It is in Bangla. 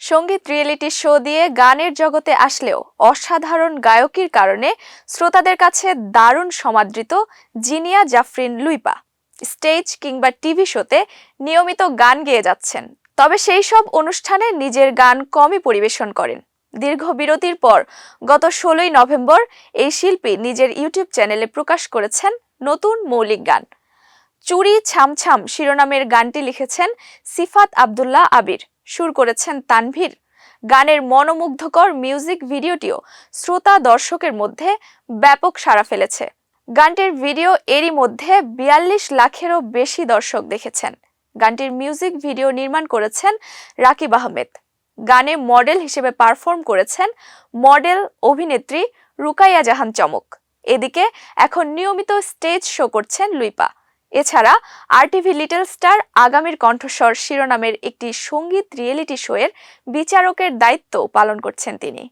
সঙ্গীত রিয়েলিটি শো দিয়ে গানের জগতে আসলেও অসাধারণ গায়কির কারণে শ্রোতাদের কাছে দারুণ সমাদৃত জিনিয়া জাফরিন লুইপা স্টেজ কিংবা টিভি শোতে নিয়মিত গান গেয়ে যাচ্ছেন। তবে সেই সব অনুষ্ঠানে নিজের গান কমই পরিবেশন করেন। দীর্ঘ বিরতির পর গত ১৬ই নভেম্বর এই শিল্পী নিজের ইউটিউব চ্যানেলে প্রকাশ করেছেন নতুন মৌলিক গান। চুরি ছামছাম শিরোনামের গানটি লিখেছেন সিফাত আব্দুল্লাহ আবির, সুর করেছেন তানভীর। গানের মনোমুগ্ধকর মিউজিক ভিডিওটিও শ্রোতা দর্শকের মধ্যে ব্যাপক সাড়া ফেলেছে। গানটির ভিডিও এরই মধ্যে ৪২ লাখেরও বেশি দর্শক দেখেছেন। গানটির মিউজিক ভিডিও নির্মাণ করেছেন রাকিব আহমেদ। গানে মডেল হিসেবে পারফর্ম করেছেন মডেল অভিনেত্রী রুকাইয়া জাহান চমক। এদিকে এখন নিয়মিত স্টেজ শো করছেন লুইপা। এছাড়া RTV লিটল স্টার আগামীর কণ্ঠস্বর শিরোনামের একটি সঙ্গীত রিয়েলিটি শোয়ের বিচারকের দায়িত্ব পালন করছেন তিনি।